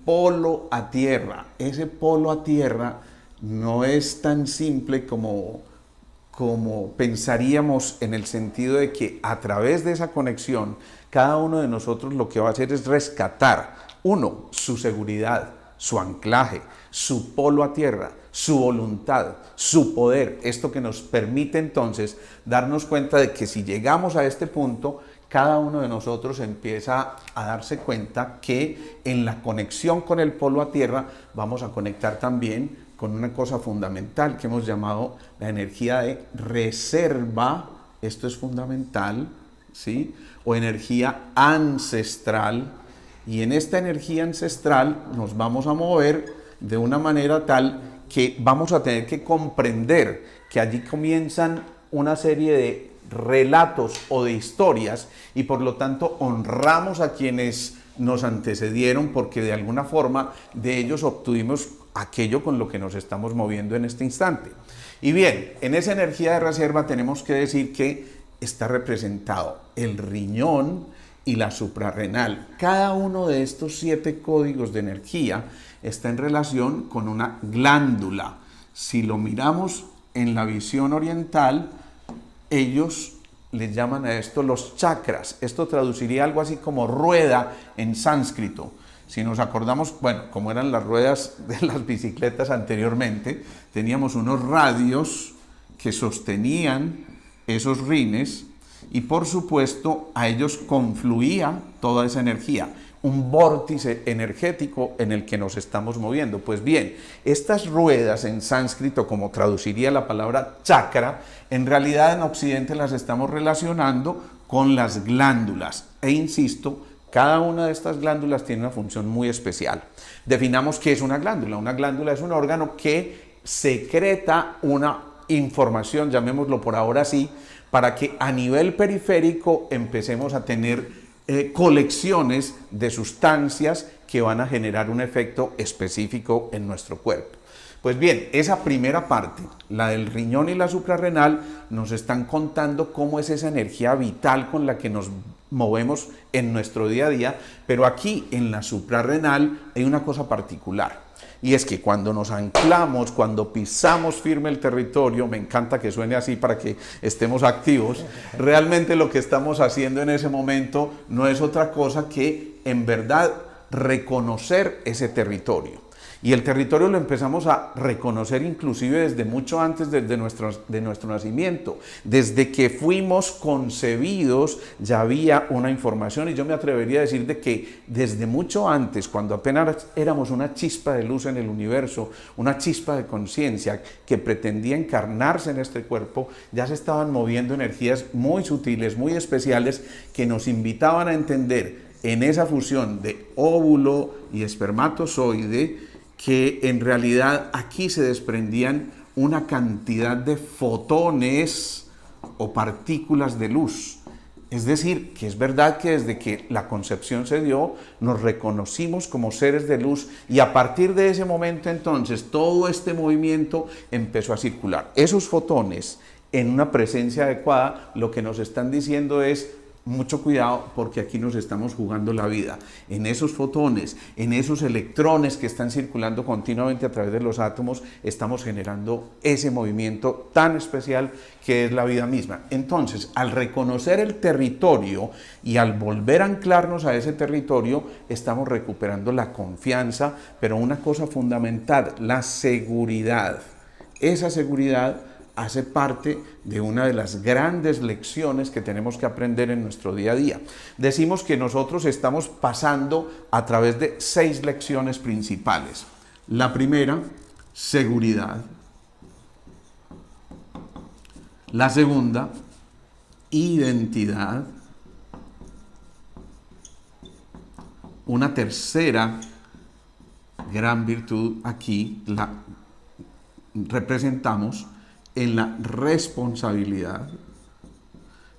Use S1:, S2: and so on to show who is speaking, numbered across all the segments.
S1: polo a tierra. Ese polo a tierra no es tan simple como pensaríamos, en el sentido de que a través de esa conexión, cada uno de nosotros lo que va a hacer es rescatar, uno, su seguridad, su anclaje, su polo a tierra, su voluntad, su poder, esto que nos permite entonces darnos cuenta de que si llegamos a este punto, cada uno de nosotros empieza a darse cuenta que en la conexión con el polo a tierra vamos a conectar también con una cosa fundamental que hemos llamado la energía de reserva. Esto es fundamental, ¿sí? O energía ancestral. Y en esta energía ancestral nos vamos a mover de una manera tal que vamos a tener que comprender que allí comienzan una serie de relatos o de historias, y por lo tanto honramos a quienes nos antecedieron, porque de alguna forma de ellos obtuvimos aquello con lo que nos estamos moviendo en este instante. Y bien, en esa energía de reserva tenemos que decir que está representado el riñón y la suprarrenal. Cada uno de estos 7 códigos de energía está en relación con una glándula. Si lo miramos en la visión oriental, ellos les llaman a esto los chakras. Esto traduciría algo así como rueda en sánscrito. Si nos acordamos, bueno, como eran las ruedas de las bicicletas anteriormente, teníamos unos radios que sostenían esos rines, y por supuesto a ellos confluía toda esa energía, un vórtice energético en el que nos estamos moviendo. Pues bien, estas ruedas en sánscrito, como traduciría la palabra chakra, en realidad en Occidente las estamos relacionando con las glándulas. E insisto, cada una de estas glándulas tiene una función muy especial. Definamos qué es una glándula. Una glándula es un órgano que secreta una información, llamémoslo por ahora así, para que a nivel periférico empecemos a tener colecciones de sustancias que van a generar un efecto específico en nuestro cuerpo. Pues bien, esa primera parte, la del riñón y la suprarrenal, nos están contando cómo es esa energía vital con la que nos movemos en nuestro día a día, pero aquí en la suprarrenal hay una cosa particular. Y es que cuando nos anclamos, cuando pisamos firme el territorio, me encanta que suene así para que estemos activos, realmente lo que estamos haciendo en ese momento no es otra cosa que, en verdad, reconocer ese territorio. Y el territorio lo empezamos a reconocer inclusive desde mucho antes de nuestro nacimiento. Desde que fuimos concebidos ya había una información, y yo me atrevería a decir de que desde mucho antes, cuando apenas éramos una chispa de luz en el universo, una chispa de conciencia que pretendía encarnarse en este cuerpo, ya se estaban moviendo energías muy sutiles, muy especiales, que nos invitaban a entender en esa fusión de óvulo y espermatozoide que en realidad aquí se desprendían una cantidad de fotones o partículas de luz. Es decir, que es verdad que desde que la concepción se dio, nos reconocimos como seres de luz, y a partir de ese momento entonces todo este movimiento empezó a circular. Esos fotones, en una presencia adecuada, lo que nos están diciendo es: mucho cuidado, porque aquí nos estamos jugando la vida. En esos fotones, en esos electrones que están circulando continuamente a través de los átomos, estamos generando ese movimiento tan especial que es la vida misma. Entonces, al reconocer el territorio y al volver a anclarnos a ese territorio, estamos recuperando la confianza, pero una cosa fundamental, la seguridad. Esa seguridad hace parte de una de las grandes lecciones que tenemos que aprender en nuestro día a día. Decimos que nosotros estamos pasando a través de 6 lecciones principales. La primera, seguridad. La segunda, identidad. Una tercera gran virtud aquí la representamos en la responsabilidad,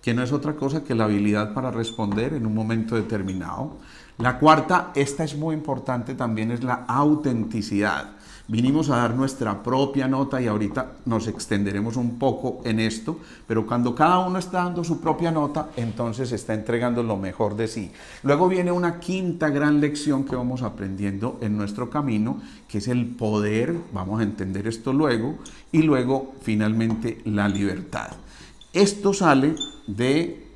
S1: que no es otra cosa que la habilidad para responder en un momento determinado. La cuarta, esta es muy importante también, es la autenticidad. Vinimos a dar nuestra propia nota y ahorita nos extenderemos un poco en esto, pero cuando cada uno está dando su propia nota, entonces está entregando lo mejor de sí. Luego viene una quinta gran lección que vamos aprendiendo en nuestro camino, que es el poder, vamos a entender esto luego, y luego finalmente la libertad. Esto sale de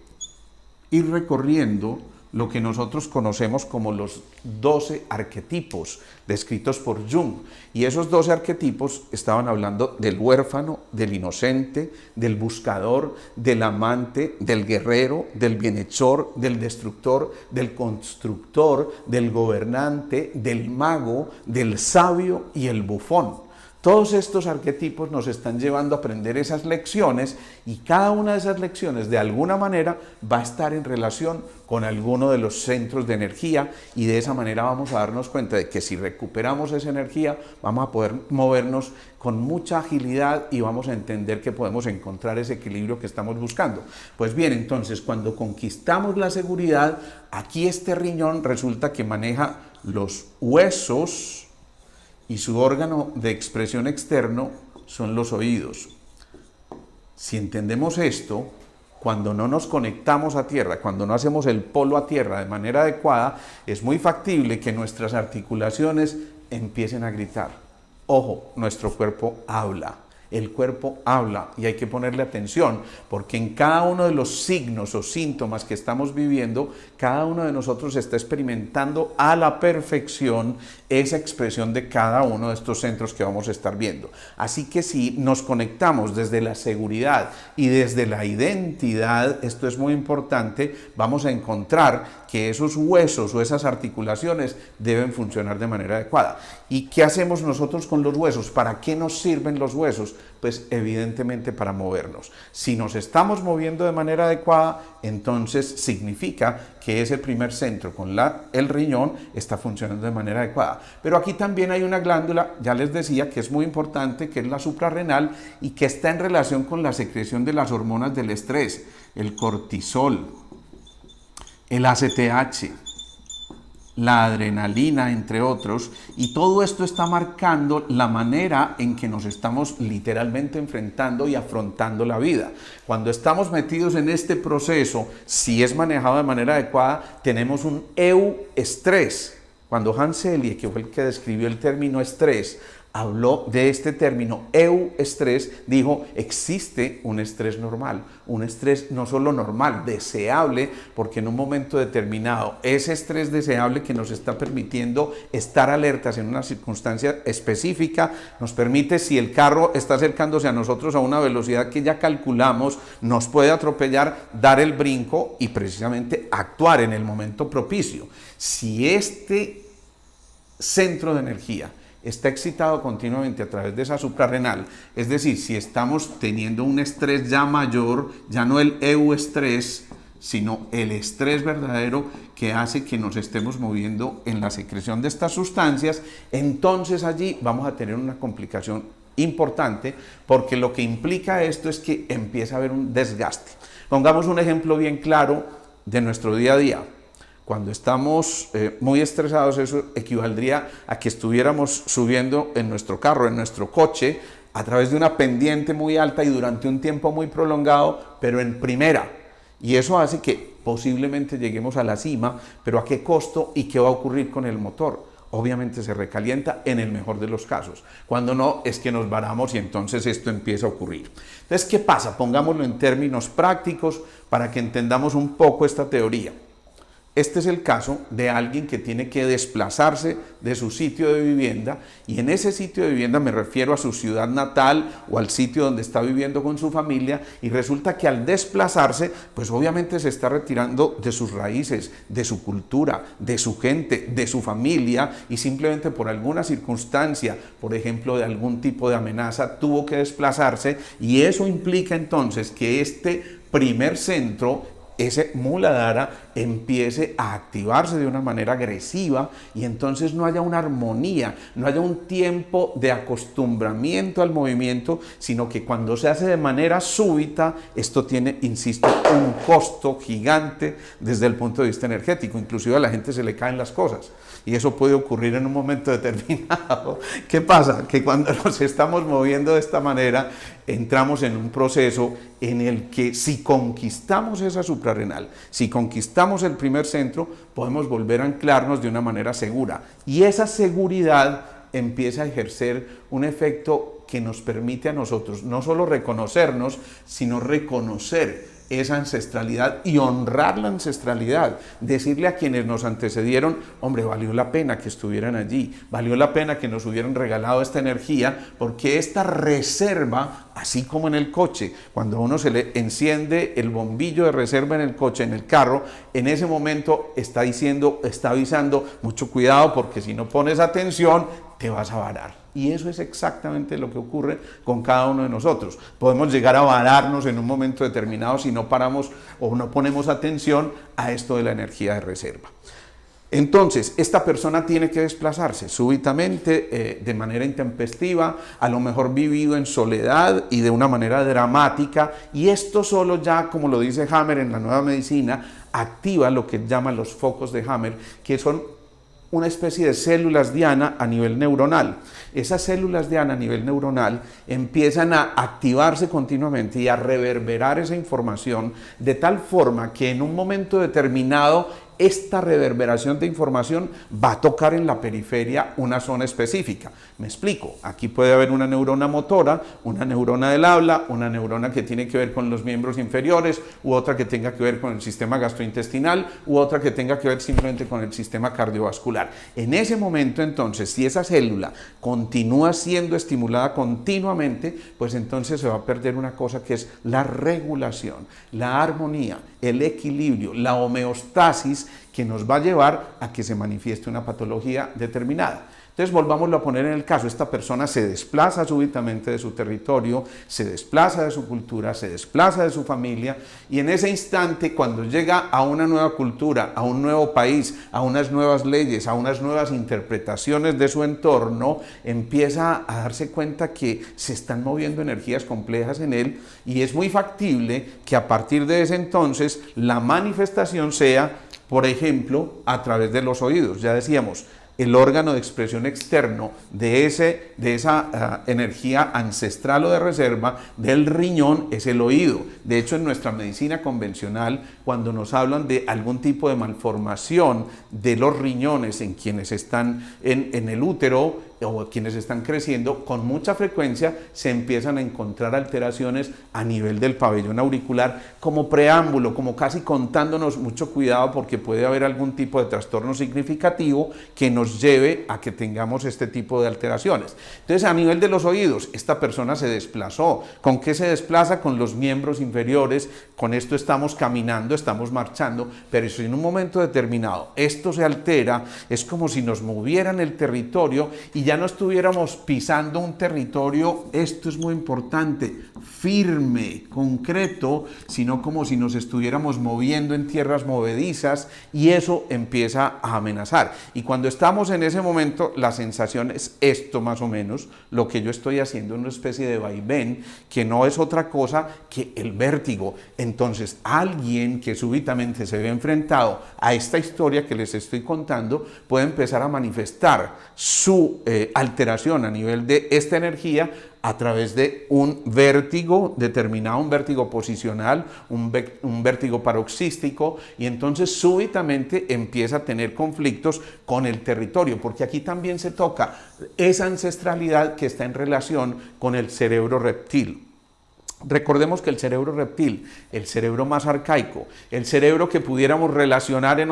S1: ir recorriendo lo que nosotros conocemos como los 12 arquetipos descritos por Jung. Y esos 12 arquetipos estaban hablando del huérfano, del inocente, del buscador, del amante, del guerrero, del bienhechor, del destructor, del constructor, del gobernante, del mago, del sabio y el bufón. Todos estos arquetipos nos están llevando a aprender esas lecciones y cada una de esas lecciones de alguna manera va a estar en relación con alguno de los centros de energía y de esa manera vamos a darnos cuenta de que si recuperamos esa energía vamos a poder movernos con mucha agilidad y vamos a entender que podemos encontrar ese equilibrio que estamos buscando. Pues bien, entonces cuando conquistamos la seguridad, aquí este riñón resulta que maneja los huesos y su órgano de expresión externo son los oídos. Si entendemos esto, cuando no nos conectamos a tierra, cuando no hacemos el polo a tierra de manera adecuada, es muy factible que nuestras articulaciones empiecen a gritar. Ojo, nuestro cuerpo habla. El cuerpo habla y hay que ponerle atención porque en cada uno de los signos o síntomas que estamos viviendo, cada uno de nosotros está experimentando a la perfección esa expresión de cada uno de estos centros que vamos a estar viendo. Así que si nos conectamos desde la seguridad y desde la identidad, esto es muy importante, vamos a encontrar que esos huesos o esas articulaciones deben funcionar de manera adecuada. ¿Y qué hacemos nosotros con los huesos? ¿Para qué nos sirven los huesos? Pues evidentemente para movernos. Si nos estamos moviendo de manera adecuada, entonces significa que ese primer centro con el riñón está funcionando de manera adecuada. Pero aquí también hay una glándula, ya les decía, que es muy importante, que es la suprarrenal y que está en relación con la secreción de las hormonas del estrés, el cortisol, el ACTH, la adrenalina, entre otros, y todo esto está marcando la manera en que nos estamos literalmente enfrentando y afrontando la vida. Cuando estamos metidos en este proceso, si es manejado de manera adecuada, tenemos un euestrés. Cuando Hans Selye, que fue el que describió el término estrés, habló de este término euestrés, dijo, existe un estrés normal, un estrés no solo normal, deseable, porque en un momento determinado, ese estrés deseable que nos está permitiendo estar alertas en una circunstancia específica, nos permite, si el carro está acercándose a nosotros a una velocidad que ya calculamos, nos puede atropellar, dar el brinco y precisamente actuar en el momento propicio. Si este centro de energía está excitado continuamente a través de esa suprarrenal, es decir, si estamos teniendo un estrés ya mayor, ya no el euestrés, sino el estrés verdadero que hace que nos estemos moviendo en la secreción de estas sustancias, entonces allí vamos a tener una complicación importante, porque lo que implica esto es que empieza a haber un desgaste. Pongamos un ejemplo bien claro de nuestro día a día. Cuando estamos muy estresados, eso equivaldría a que estuviéramos subiendo en nuestro carro, en nuestro coche, a través de una pendiente muy alta y durante un tiempo muy prolongado, pero en primera. Y eso hace que posiblemente lleguemos a la cima, pero ¿a qué costo y qué va a ocurrir con el motor? Obviamente se recalienta en el mejor de los casos. Cuando no, es que nos varamos y entonces esto empieza a ocurrir. Entonces, ¿qué pasa? Pongámoslo en términos prácticos para que entendamos un poco esta teoría. Este es el caso de alguien que tiene que desplazarse de su sitio de vivienda, y en ese sitio de vivienda me refiero a su ciudad natal o al sitio donde está viviendo con su familia, y resulta que al desplazarse, pues obviamente se está retirando de sus raíces, de su cultura, de su gente, de su familia, y simplemente por alguna circunstancia, por ejemplo de algún tipo de amenaza, tuvo que desplazarse, y eso implica entonces que este primer centro, ese Muladhara, empiece a activarse de una manera agresiva y entonces no haya una armonía, no haya un tiempo de acostumbramiento al movimiento, sino que cuando se hace de manera súbita, esto tiene, insisto, un costo gigante desde el punto de vista energético. Inclusive a la gente se le caen las cosas. Y eso puede ocurrir en un momento determinado. ¿Qué pasa? Que cuando nos estamos moviendo de esta manera, entramos en un proceso en el que si conquistamos esa suprarrenal, si conquistamos el primer centro, podemos volver a anclarnos de una manera segura. Y esa seguridad empieza a ejercer un efecto que nos permite a nosotros no solo reconocernos, sino reconocer esa ancestralidad y honrar la ancestralidad, decirle a quienes nos antecedieron, hombre, valió la pena que estuvieran allí, valió la pena que nos hubieran regalado esta energía, porque esta reserva, así como en el coche, cuando a uno se le enciende el bombillo de reserva en el coche, en el carro, en ese momento está diciendo, está avisando, mucho cuidado porque si no pones atención, te vas a varar. Y eso es exactamente lo que ocurre con cada uno de nosotros. Podemos llegar a vararnos en un momento determinado si no paramos o no ponemos atención a esto de la energía de reserva. Entonces, esta persona tiene que desplazarse súbitamente, de manera intempestiva, a lo mejor vivido en soledad y de una manera dramática, y esto solo ya, como lo dice Hammer en la Nueva Medicina, activa lo que llaman los focos de Hammer, que son una especie de células diana a nivel neuronal. Esas células diana a nivel neuronal empiezan a activarse continuamente y a reverberar esa información de tal forma que en un momento determinado esta reverberación de información va a tocar en la periferia una zona específica. Me explico, aquí puede haber una neurona motora, una neurona del habla, una neurona que tiene que ver con los miembros inferiores, u otra que tenga que ver con el sistema gastrointestinal, u otra que tenga que ver simplemente con el sistema cardiovascular. En ese momento entonces, si esa célula continúa siendo estimulada continuamente, pues entonces se va a perder una cosa que es la regulación, la armonía, el equilibrio, la homeostasis que nos va a llevar a que se manifieste una patología determinada. Entonces volvámoslo a poner en el caso, esta persona se desplaza súbitamente de su territorio, se desplaza de su cultura, se desplaza de su familia y en ese instante cuando llega a una nueva cultura, a un nuevo país, a unas nuevas leyes, a unas nuevas interpretaciones de su entorno, empieza a darse cuenta que se están moviendo energías complejas en él y es muy factible que a partir de ese entonces la manifestación sea, por ejemplo, a través de los oídos. Ya decíamos, el órgano de expresión externo de esa energía ancestral o de reserva del riñón es el oído. De hecho, en nuestra medicina convencional, cuando nos hablan de algún tipo de malformación de los riñones en quienes están en el útero, o quienes están creciendo, con mucha frecuencia se empiezan a encontrar alteraciones a nivel del pabellón auricular como preámbulo, como casi contándonos mucho cuidado porque puede haber algún tipo de trastorno significativo que nos lleve a que tengamos este tipo de alteraciones. Entonces, a nivel de los oídos, esta persona se desplazó. ¿Con qué se desplaza? Con los miembros inferiores. Con esto estamos caminando, estamos marchando, pero si en un momento determinado esto se altera, es como si nos movieran el territorio y ya no estuviéramos pisando un territorio, esto es muy importante, firme, concreto, sino como si nos estuviéramos moviendo en tierras movedizas y eso empieza a amenazar. Y cuando estamos en ese momento, la sensación es esto más o menos, lo que yo estoy haciendo, una especie de vaivén, que no es otra cosa que el vértigo. Entonces, alguien que súbitamente se ve enfrentado a esta historia que les estoy contando, puede empezar a manifestar su alteración a nivel de esta energía a través de un vértigo determinado, un vértigo posicional, un vértigo paroxístico, y entonces súbitamente empieza a tener conflictos con el territorio, porque aquí también se toca esa ancestralidad que está en relación con el cerebro reptil. Recordemos que el cerebro reptil, el cerebro más arcaico, el cerebro que pudiéramos relacionar en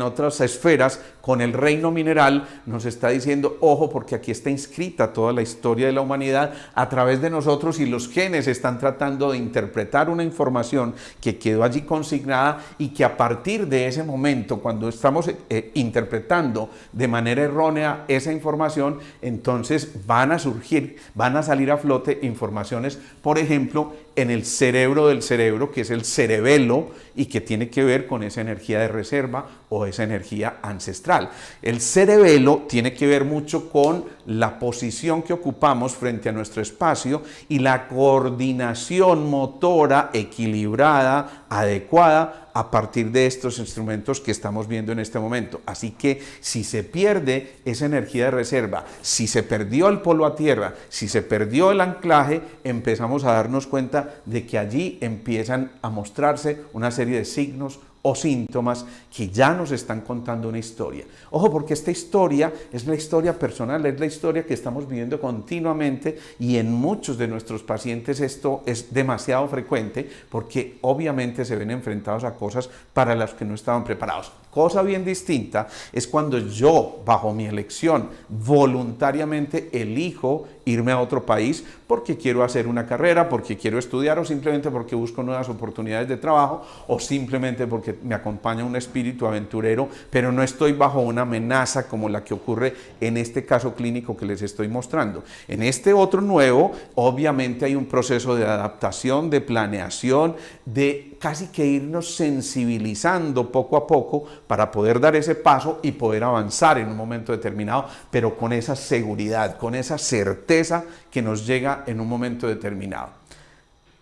S1: otras esferas con el reino mineral, nos está diciendo, ojo, porque aquí está inscrita toda la historia de la humanidad a través de nosotros y los genes están tratando de interpretar una información que quedó allí consignada y que a partir de ese momento, cuando estamos interpretando de manera errónea esa información, entonces van a salir a flote informaciones, por ejemplo, en el cerebro del cerebro, que es el cerebelo, y que tiene que ver con esa energía de reserva o esa energía ancestral. El cerebelo tiene que ver mucho con la posición que ocupamos frente a nuestro espacio y la coordinación motora equilibrada, adecuada, a partir de estos instrumentos que estamos viendo en este momento. Así que si se pierde esa energía de reserva, si se perdió el polo a tierra, si se perdió el anclaje, empezamos a darnos cuenta de que allí empiezan a mostrarse una serie de signos o síntomas que ya nos están contando una historia. Ojo, porque esta historia es la historia personal, es la historia que estamos viviendo continuamente, y en muchos de nuestros pacientes esto es demasiado frecuente porque obviamente se ven enfrentados a cosas para las que no estaban preparados. Cosa bien distinta es cuando yo, bajo mi elección, voluntariamente elijo irme a otro país porque quiero hacer una carrera, porque quiero estudiar, o simplemente porque busco nuevas oportunidades de trabajo, o simplemente porque me acompaña un espíritu aventurero, pero no estoy bajo una amenaza como la que ocurre en este caso clínico que les estoy mostrando. En este otro nuevo, obviamente hay un proceso de adaptación, de planeación, de casi que irnos sensibilizando poco a poco para poder dar ese paso y poder avanzar en un momento determinado, pero con esa seguridad, con esa certeza que nos llega en un momento determinado.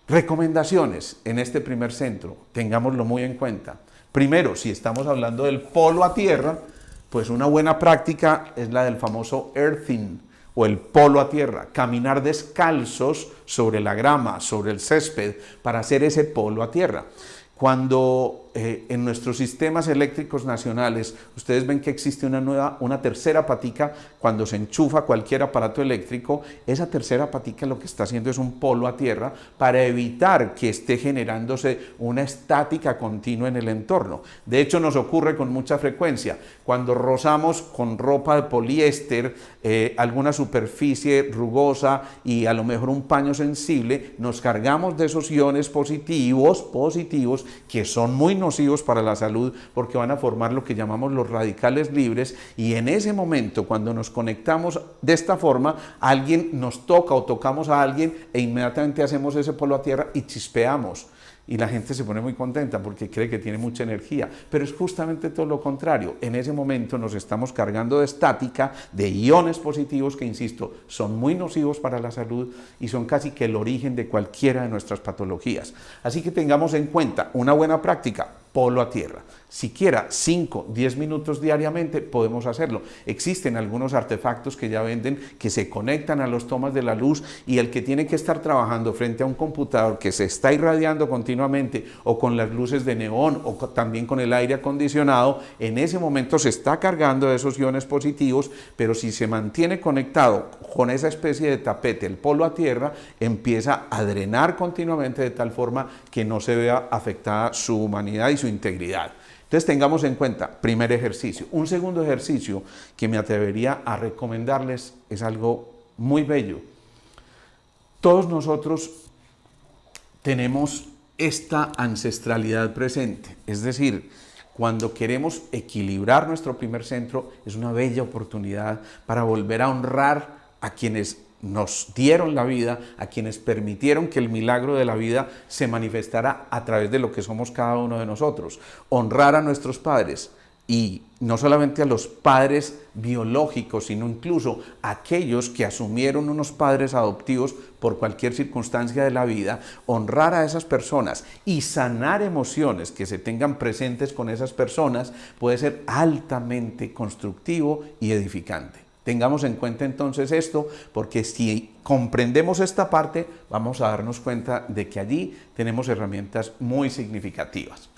S1: Recomendaciones en este primer centro, tengámoslo muy en cuenta. Primero, si estamos hablando del polo a tierra, pues una buena práctica es la del famoso earthing, o el polo a tierra, caminar descalzos sobre la grama, sobre el césped, para hacer ese polo a tierra. Cuando en nuestros sistemas eléctricos nacionales ustedes ven que existe una tercera patica, cuando se enchufa cualquier aparato eléctrico, esa tercera patica lo que está haciendo es un polo a tierra para evitar que esté generándose una estática continua en el entorno. De hecho, nos ocurre con mucha frecuencia cuando rozamos con ropa de poliéster alguna superficie rugosa y a lo mejor un paño sensible, nos cargamos de esos iones positivos que son muy nocivos para la salud, porque van a formar lo que llamamos los radicales libres, y en ese momento, cuando nos conectamos de esta forma, alguien nos toca o tocamos a alguien e inmediatamente hacemos ese polo a tierra y chispeamos. Y la gente se pone muy contenta porque cree que tiene mucha energía, pero es justamente todo lo contrario. En ese momento nos estamos cargando de estática, de iones positivos que, insisto, son muy nocivos para la salud y son casi que el origen de cualquiera de nuestras patologías. Así que tengamos en cuenta una buena práctica, polo a tierra. Siquiera 5, 10 minutos diariamente podemos hacerlo. Existen algunos artefactos que ya venden que se conectan a los tomas de la luz, y el que tiene que estar trabajando frente a un computador que se está irradiando continuamente, o con las luces de neón, o también con el aire acondicionado, en ese momento se está cargando de esos iones positivos, pero si se mantiene conectado con esa especie de tapete, el polo a tierra, empieza a drenar continuamente de tal forma que no se vea afectada su humanidad y su integridad. Entonces tengamos en cuenta, primer ejercicio. Un segundo ejercicio que me atrevería a recomendarles es algo muy bello. Todos nosotros tenemos esta ancestralidad presente, es decir, cuando queremos equilibrar nuestro primer centro, es una bella oportunidad para volver a honrar a quienes nos dieron la vida, a quienes permitieron que el milagro de la vida se manifestara a través de lo que somos cada uno de nosotros. Honrar a nuestros padres, y no solamente a los padres biológicos, sino incluso a aquellos que asumieron unos padres adoptivos por cualquier circunstancia de la vida. Honrar a esas personas y sanar emociones que se tengan presentes con esas personas puede ser altamente constructivo y edificante. Tengamos en cuenta entonces esto, porque si comprendemos esta parte, vamos a darnos cuenta de que allí tenemos herramientas muy significativas.